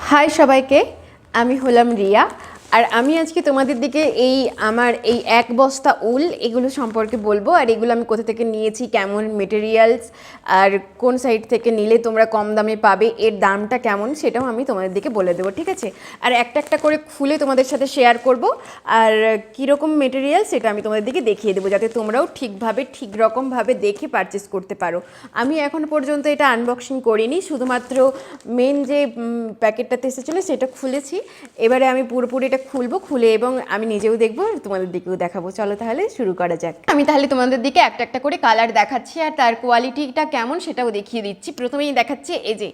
High সবাইকে, আমি হলাম রিয়া। আর আমি আজকে তোমাদের দিকে আমার এই এক বস্তা উল এগুলো সম্পর্কে বলবো। আর এগুলো আমি কোথা থেকে নিয়েছি, কেমন মেটেরিয়ালস, আর কোন সাইট থেকে নিলে তোমরা কম দামে পাবে, এর দামটা কেমন, সেটাও আমি তোমাদের দিকে বলে দেবো, ঠিক আছে? আর একটা একটা করে খুলে তোমাদের সাথে শেয়ার করব। আর কীরকম মেটেরিয়াল সেটা আমি তোমাদের দিকে দেখিয়ে দেবো, যাতে তোমরাও ঠিকভাবে ঠিক রকমভাবে দেখে পারচেস করতে পারো। আমি এখন পর্যন্ত এটা আনবক্সিং করিনি, শুধুমাত্র মেন যে প্যাকেটটাতে এসেছিলো সেটা খুলেছি। এবারে আমি পুরোপুরি এটা খুলবো, খুলে এবং আমি নিজেও দেখবো আর তোমাদের দিকেও দেখাবো। চলো তাহলে শুরু করা যাক। আমি তাহলে তোমাদের দিকে একটা একটা করে কালার দেখাচ্ছি আর তার কোয়ালিটিটা কেমন সেটাও দেখিয়ে দিচ্ছি। প্রথমেই দেখাচ্ছি এই যে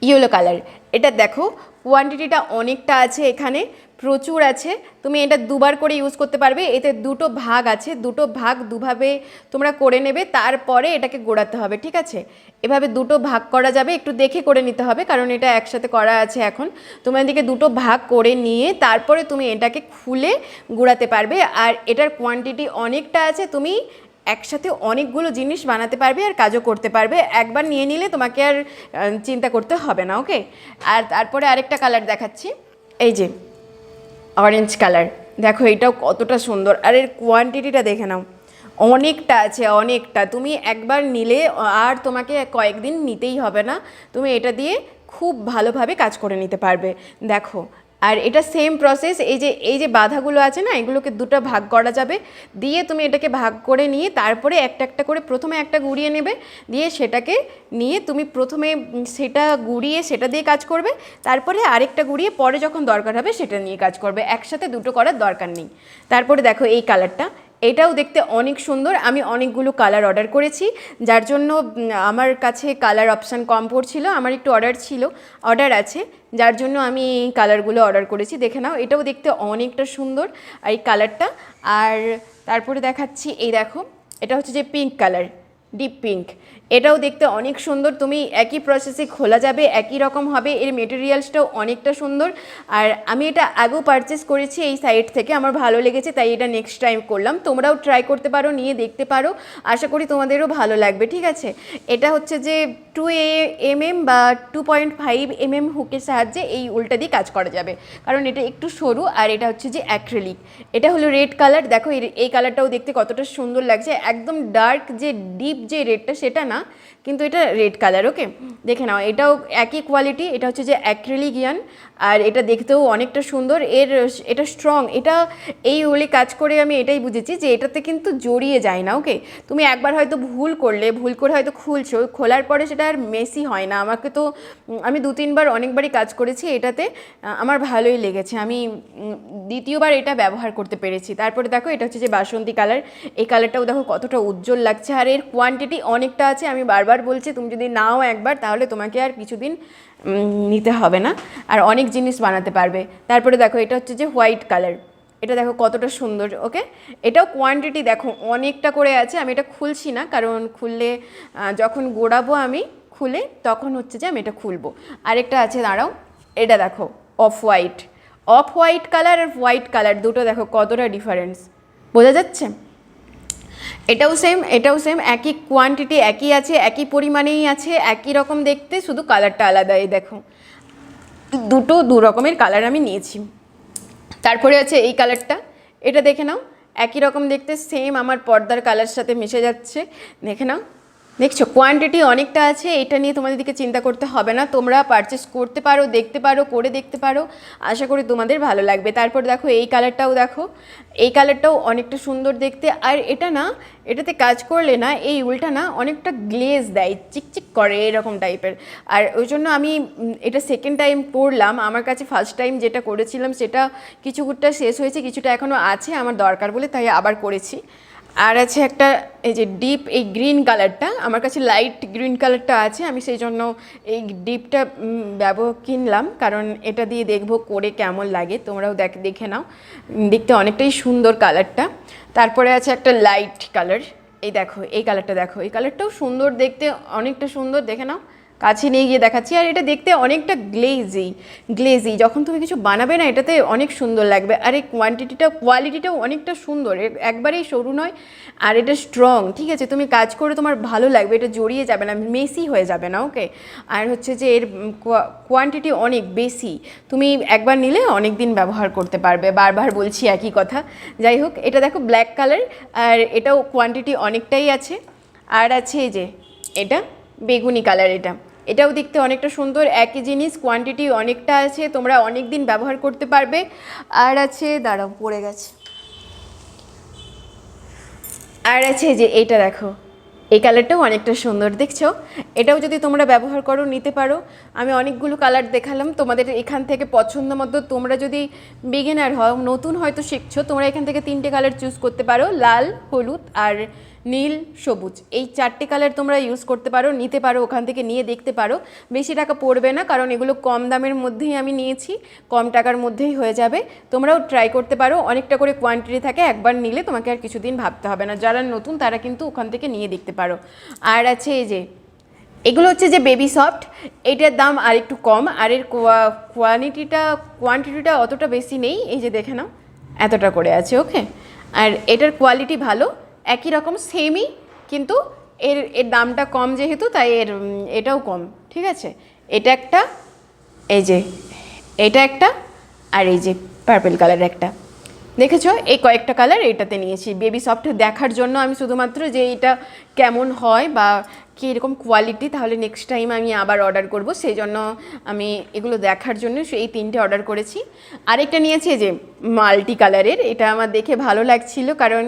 ইয়েলো কালার। এটা দেখো কোয়ান্টিটিটা অনেকটা আছে, এখানে প্রচুর আছে। তুমি এটা দুবার করে ইউজ করতে পারবে। এতে দুটো ভাগ আছে, দুটো ভাগ দুভাবে তোমরা করে নেবে, তারপরে এটাকে গোড়াতে হবে, ঠিক আছে? এভাবে দুটো ভাগ করা যাবে, একটু দেখে করে নিতে হবে কারণ এটা একসাথে করা আছে। এখন তোমার দিকে দুটো ভাগ করে নিয়ে তারপরে তুমি এটাকে খুলে গুঁড়াতে পারবে। আর এটার কোয়ান্টিটি অনেকটা আছে, তুমি একসাথে অনেকগুলো জিনিস বানাতে পারবে আর কাজও করতে পারবে। একবার নিয়ে নিলে তোমাকে আর চিন্তা করতে হবে না, ওকে? আর তারপরে আরেকটা কালার দেখাচ্ছি, এই যে অরেঞ্জ কালার। দেখো এটাও কতটা সুন্দর, আর এর কোয়ান্টিটিটা দেখে নাও, অনেকটা আছে, অনেকটা। তুমি একবার নিলে আর তোমাকে কয়েকদিন নিতেই হবে না, তুমি এটা দিয়ে খুব ভালোভাবে কাজ করে নিতে পারবে। দেখো, আর এটা সেম প্রসেস। এই যে বাধাগুলো আছে না, এগুলোকে দুটো ভাগ করা যাবে, দিয়ে তুমি এটাকে ভাগ করে নিয়ে তারপরে একটা একটা করে প্রথমে একটা গুঁড়িয়ে নেবে, দিয়ে সেটাকে নিয়ে তুমি প্রথমে সেটা গুঁড়িয়ে সেটা দিয়ে কাজ করবে, তারপরে আরেকটা গুঁড়িয়ে পরে যখন দরকার হবে সেটা নিয়ে কাজ করবে। একসাথে দুটো করার দরকার নেই। তারপরে দেখো এই কালারটা, এটাও দেখতে অনেক সুন্দর। আমি অনেকগুলো কালার অর্ডার করেছি, যার জন্য আমার কাছে কালার অপশান কম পড়ছিল। আমার একটু অর্ডার আছে, যার জন্য আমি এই কালারগুলো অর্ডার করেছি। দেখে নাও, এটাও দেখতে অনেকটা সুন্দর এই কালারটা। আর তারপরে দেখাচ্ছি, এই দেখো এটা হচ্ছে যে পিঙ্ক কালার, ডিপ পিঙ্ক। এটাও দেখতে অনেক সুন্দর। তুমি একই প্রসেসে খোলা যাবে, একই রকম হবে। এর মেটেরিয়ালসটাও অনেকটা সুন্দর। আর আমি এটা আগেও পারচেস করেছি এই সাইট থেকে, আমার ভালো লেগেছে, তাই এটা নেক্সট টাইম করলাম। তোমরাও ট্রাই করতে পারো, নিয়ে দেখতে পারো, আশা করি তোমাদেরও ভালো লাগবে, ঠিক আছে? এটা হচ্ছে যে 2mm বা 2.5mm হুকের সাহায্যে এই উলটা দিয়ে কাজ করা যাবে, কারণ এটা একটু সরু। আর এটা হচ্ছে যে অ্যাক্রিলিক। এটা হলো রেড কালার। দেখো এই কালারটাও দেখতে কতটা সুন্দর লাগছে। একদম ডার্ক যে ডিপ যে রেডটা সেটা না, কিন্তু এটা রেড কালার, ওকে? দেখে নাও, এটাও একই কোয়ালিটি। এটা হচ্ছে যে অ্যাক্রিলিক ইয়ার্ন, আর এটা দেখতেও অনেকটা সুন্দর। এটা স্ট্রং। এটা এই উলে কাজ করে আমি এটাই বুঝেছি যে এটাতে কিন্তু জড়িয়ে যায় না, ওকে? তুমি একবার হয়তো ভুল করে হয়তো খুলছো, খোলার পরে সেটা আর মেসি হয় না। আমি 2-3বার অনেকবারই কাজ করেছি এটাতে, আমার ভালোই লেগেছে। আমি দ্বিতীয়বার এটা ব্যবহার করতে পেরেছি। তারপরে দেখো এটা হচ্ছে যে বাসন্তী কালার। এই কালারটাও দেখো কতটা উজ্জ্বল লাগছে, আর এর কোয়ান্টিটি অনেকটা আছে। আমি বারবার বলছি, তুমি যদি নাও একবার, তাহলে তোমাকে আর কিছুদিন নিতে হবে না, আর অনেক জিনিস বানাতে পারবে। তারপরে দেখো এটা হচ্ছে যে হোয়াইট কালার। এটা দেখো কতটা সুন্দর, ওকে? এটাও কোয়ান্টিটি দেখো অনেকটা করে আছে। আমি এটা খুলছি না, কারণ খুললে যখন গোড়াবো আমি খুলে, তখন হচ্ছে যে আমি এটা খুলবো। আরেকটা আছে, দাঁড়াও, এটা দেখো অফ হোয়াইট কালার আর হোয়াইট কালার দুটো দেখো কতটা ডিফারেন্স, বোঝা যাচ্ছে? এটাও সেম একই কোয়ান্টিটি, একই আছে, একই পরিমাণেই আছে, একই রকম দেখতে, শুধু কালারটা আলাদা। এই দেখো দু রকমের কালার আমি নিয়েছি। তারপরে আছে এই কালারটা, এটা দেখে নাও, একই রকম দেখতে, সেম আমার পর্দার কালার সাথে মিশে যাচ্ছে। দেখে নাও, দেখছো কোয়ান্টিটি অনেকটা আছে। এটা নিয়ে তোমাদের দিকে চিন্তা করতে হবে না, তোমরা পারচেস করতে পারো, দেখতে পারো, করে দেখতে পারো, আশা করি তোমাদের ভালো লাগবে। তারপর দেখো এই কালারটাও, দেখো এই কালারটাও অনেকটা সুন্দর দেখতে। আর এটাতে কাজ করলে না, এই উলটা না অনেকটা গ্লেজ দেয়, চিকচিক করে এরকম টাইপের। আর ওই জন্য আমি এটা সেকেন্ড টাইম করলাম। আমার কাছে ফার্স্ট টাইম যেটা করেছিলাম সেটা কিছুটা শেষ হয়েছে, কিছুটা এখনও আছে আমার দরকার বলে, তাই আবার করেছি। আর আছে একটা এই যে ডিপ এই গ্রিন কালারটা, আমার কাছে লাইট গ্রিন কালারটা আছে, আমি সেই জন্য এই ডিপটা কিনলাম, কারণ এটা দিয়ে দেখবো করে কেমন লাগে। তোমরাও দেখে নাও, দেখতে অনেকটাই সুন্দর কালারটা। তারপরে আছে একটা লাইট কালার, এই দেখো এই কালারটা, দেখো এই কালারটাও সুন্দর দেখতে, অনেকটা সুন্দর। দেখে নাও কাছে নিয়ে গিয়ে দেখাচ্ছি। আর এটা দেখতে অনেকটা গ্লেজি, যখন তুমি কিছু বানাবে না এটাতে অনেক সুন্দর লাগবে। আর এই কোয়ালিটিটাও অনেকটা সুন্দর, একবারেই সরু নয়, আর এটা স্ট্রং, ঠিক আছে? তুমি কাজ করে তোমার ভালো লাগবে, এটা জড়িয়ে যাবে না, মেসি হয়ে যাবে না, ওকে? আর হচ্ছে যে এর কোয়ান্টিটি অনেক বেশি, তুমি একবার নিলে অনেক দিন ব্যবহার করতে পারবে। বারবার বলছি একই কথা। যাই হোক, এটা দেখো ব্ল্যাক কালার, আর এটাও কোয়ান্টিটি অনেকটাই আছে। আর আছে এই যে এটা বেগুনি কালার, এটাও দেখতে অনেকটা সুন্দর, একই জিনিস, কোয়ান্টিটি অনেকটা আছে, তোমরা অনেক দিন ব্যবহার করতে পারবে। আর আছে, দাঁড়াও পড়ে গেছে, আর আছে যে এইটা দেখো, এই কালারটাও অনেকটা সুন্দর, দেখছো? এটাও যদি তোমরা ব্যবহার করো, নিতে পারো। আমি অনেকগুলো কালার দেখালাম তোমাদের, এখান থেকে পছন্দ মতো তোমরা যদি বিগিনার হও, নতুন হয়তো শিখছো, তোমরা এখান থেকে 3টে কালার চুজ করতে পারো, লাল, হলুদ আর নীল, সবুজ, এই 4টে কালার তোমরা ইউজ করতে পারো, নিতে পারো, ওখান থেকে নিয়ে দেখতে পারো। বেশি টাকা পড়বে না, কারণ এগুলো কম দামের মধ্যেই আমি নিয়েছি, কম টাকার মধ্যেই হয়ে যাবে। তোমরাও ট্রাই করতে পারো, অনেকটা করে কোয়ান্টিটি থাকে, একবার নিলে তোমাকে আর কিছুদিন ভাবতে হবে না। যারা নতুন তারা কিন্তু ওখান থেকে নিয়ে দেখতে পারো। আর আছে এই যে এগুলো হচ্ছে যে বেবি সফট, এটার দাম আর একটু কম, আর এর কোয়ান্টিটিটা অতটা বেশি নেই, এই যে দেখে নাও এতটা করে আছে, ওকে? আর এটার কোয়ালিটি ভালো, একই রকম সেমই, কিন্তু এর এর দামটা কম যেহেতু, তাই এটাও কম, ঠিক আছে? এটা একটা, এই যে এটা একটা, আর এই যে পার্পল কালার একটা, দেখেছো? এই কয়েকটা কালার এটাতে নিয়েছি বেবি সফট দেখার জন্য আমি, শুধুমাত্র যে এটা কেমন হয় বা কীরকম কোয়ালিটি, তাহলে নেক্সট টাইম আমি আবার অর্ডার করব, সেই জন্য আমি এগুলো দেখার জন্য এই 3টে অর্ডার করেছি। আরেকটা নিয়েছি যে মাল্টি কালারের, এটা আমার দেখে ভালো লাগছিল, কারণ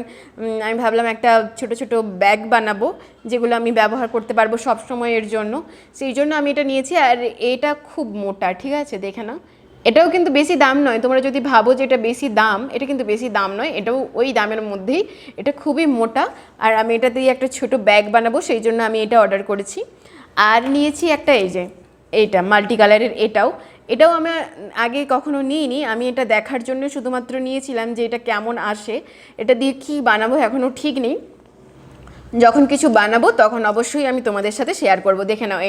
আমি ভাবলাম একটা ছোট ছোট ব্যাগ বানাবো, যেগুলো আমি ব্যবহার করতে পারবো সব সময়ের জন্য, সেই জন্য আমি এটা নিয়েছি। আর এটা খুব মোটা, ঠিক আছে? দেখে নাও, এটাও কিন্তু বেশি দাম নয়, তোমরা যদি ভাবো যে এটা বেশি দাম, এটা কিন্তু বেশি দাম নয়, এটাও ওই দামের মধ্যেই, এটা খুবই মোটা। আর আমি এটা দিয়ে একটা ছোট ব্যাগ বানাবো, সেই জন্য আমি এটা অর্ডার করেছি। আর নিয়েছি একটা এই যে এইটা মাল্টি কালারের, এটাও আমি আগে কখনো নিইনি, আমি এটা দেখার জন্য শুধুমাত্র নিয়েছিলাম যে এটা কেমন আসে, এটা দিয়ে কী বানাবো এখনও ঠিক নেই, যখন কিছু বানাবো তখন অবশ্যই আমি তোমাদের সাথে শেয়ার করব। দেখে নাও,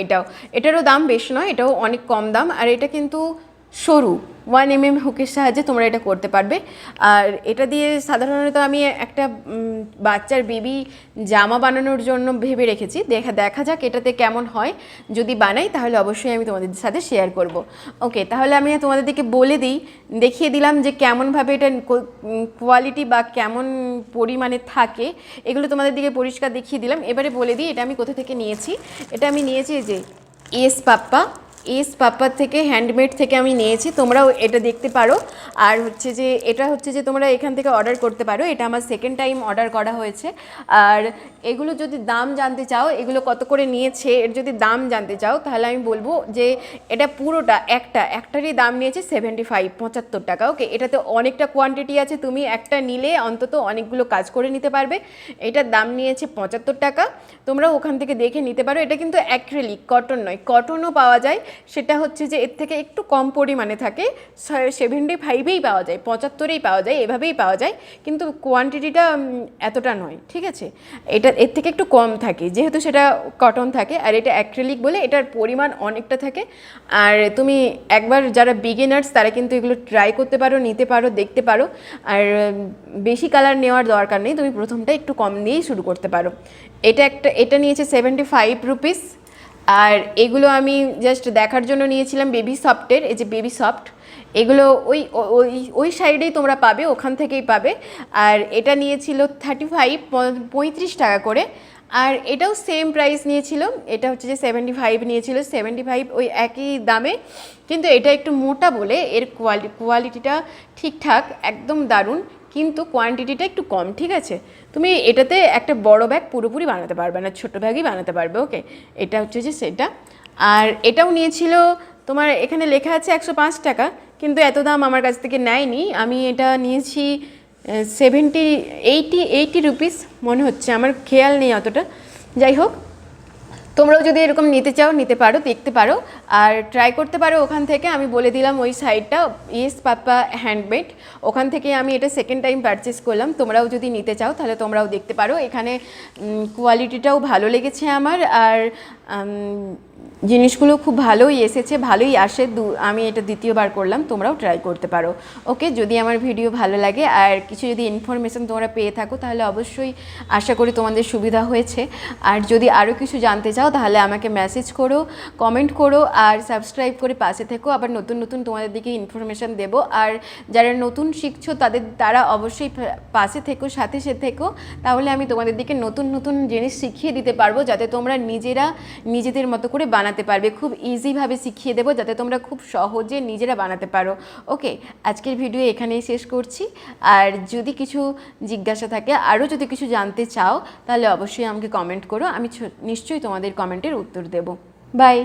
এটারও দাম বেশ নয়, এটাও অনেক কম দাম, আর এটা কিন্তু সরু 1 mm হুকের সাহায্যে তোমরা এটা করতে পারবে। আর এটা দিয়ে সাধারণত আমি একটা বাচ্চার বেবি জামা বানানোর জন্য ভেবে রেখেছি, দেখা যাক এটাতে কেমন হয়, যদি বানাই তাহলে অবশ্যই আমি তোমাদের সাথে শেয়ার করব। ওকে, তাহলে আমি তোমাদেরকে দেখিয়ে দিলাম যে কেমনভাবে এটা কোয়ালিটি বা কেমন পরিমাণে থাকে, এগুলো তোমাদের দিকে পরিষ্কার দেখিয়ে দিলাম। এবারে বলে দিই এটা আমি কোথা থেকে নিয়েছি। এটা আমি নিয়েছি যে এস পাপ্পা থেকে, হ্যান্ডমেড থেকে আমি নিয়েছি, তোমরাও এটা দেখতে পারো। আর এটা হচ্ছে যে তোমরা এখান থেকে অর্ডার করতে পারো, এটা আমার সেকেন্ড টাইম অর্ডার করা হয়েছে। আর এগুলো যদি দাম জানতে চাও, এগুলো কত করে নিয়েছে এর যদি দাম জানতে চাও, তাহলে আমি বলবো যে এটা পুরোটা একটারই দাম নিয়েছে 75 টাকা, ওকে? এটাতে অনেকটা কোয়ান্টিটি আছে, তুমি একটা নিলে অন্তত অনেকগুলো কাজ করে নিতে পারবে। এটার দাম নিয়েছে 75 টাকা, তোমরা ওখান থেকে দেখে নিতে পারো। এটা কিন্তু অ্যাক্রিলিক, কটন নয়, কটনও পাওয়া যায়, সেটা হচ্ছে যে এর থেকে একটু কম পরিমাণে থাকে, 75-এই পাওয়া যায়, 75-এই পাওয়া যায়, এভাবেই পাওয়া যায়, কিন্তু কোয়ান্টিটিটা এতটা নয়, ঠিক আছে? এর থেকে একটু কম থাকে, যেহেতু সেটা কটন থাকে, আর এটা অ্যাক্রিলিক বলে এটার পরিমাণ অনেকটা থাকে। আর তুমি একবার যারা বিগিনার্স তারা কিন্তু এগুলো ট্রাই করতে পারো, নিতে পারো, দেখতে পারো। আর বেশি কালার নেওয়ার দরকার নেই, তুমি প্রথমটা একটু কম দিয়েই শুরু করতে পারো। এটা নিয়েছে 75 রুপিস। আর এগুলো আমি জাস্ট দেখার জন্য নিয়েছিলাম বেবি সফটের, এই যে বেবি সফট, এগুলো ওই ওই ওই সাইডেই তোমরা পাবে, ওখান থেকেই পাবে। আর এটা নিয়েছিল 35 টাকা করে। আর এটাও সেম প্রাইস নিয়েছিল, এটা হচ্ছে যে 75 নিয়েছিল, 75 ওই একই দামে, কিন্তু এটা একটু মোটা বলে এর কোয়ালিটিটা ঠিকঠাক, একদম দারুণ, কিন্তু কোয়ান্টিটিটা একটু কম, ঠিক আছে? তুমি এটাতে একটা বড় ব্যাগ পুরোপুরি বানাতে পারবে না, ছোটো ব্যাগই বানাতে পারবে, ওকে? এটা হচ্ছে যে সেটা। আর এটাও নিয়েছিল, তোমার এখানে লেখা আছে 105 টাকা, কিন্তু এত দাম আমার কাছ থেকে নেয়নি, আমি এটা নিয়েছি 80 রুপিস মনে হচ্ছে, আমার খেয়াল নেই অতটা। যাই হোক, তোমরাও যদি এরকম নিতে চাও নিতে পারো, দেখতে পারো, আর ট্রাই করতে পারো ওখান থেকে। আমি বলে দিলাম ওই সাইটটা এস পাপ্পা হ্যান্ডমেড, ওখান থেকে আমি এটা সেকেন্ড টাইম পারচেস করলাম। তোমরাও যদি নিতে চাও তাহলে তোমরাও দেখতে পারো, এখানে কোয়ালিটিটাও ভালো লেগেছে আমার। আর জিনিসগুলো খুব ভালোই এসেছে, ভালোই আসে। আমি এটা দ্বিতীয়বার করলাম, তোমরাও ট্রাই করতে পারো। ওকে, যদি আমার ভিডিও ভালো লাগে আর কিছু যদি ইনফরমেশান তোমরা পেয়ে থাকো তাহলে অবশ্যই আশা করি তোমাদের সুবিধা হয়েছে। আর যদি আরও কিছু জানতে চাও তাহলে আমাকে মেসেজ করো, কমেন্ট করো আর সাবস্ক্রাইব করে পাশে থেকো। আবার নতুন নতুন তোমাদের দিকে ইনফরমেশান দেবো। আর যারা নতুন শিখছো তারা অবশ্যই পাশে থেকো, সাথে থেকো, তাহলে আমি তোমাদের দিকে নতুন নতুন জিনিস শিখিয়ে দিতে পারবো, যাতে তোমরা নিজেদের মতো করে বানাতে পারবে। খুব ইজিভাবে শিখিয়ে দেবো যাতে তোমরা খুব সহজে নিজেরা বানাতে পারো। ওকে, আজকের ভিডিও এখানেই শেষ করছি। আর যদি কিছু জিজ্ঞাসা থাকে, আরও যদি কিছু জানতে চাও তাহলে অবশ্যই আমাকে কমেন্ট করো, আমি নিশ্চয়ই তোমাদের কমেন্টের উত্তর দেবো। বাই।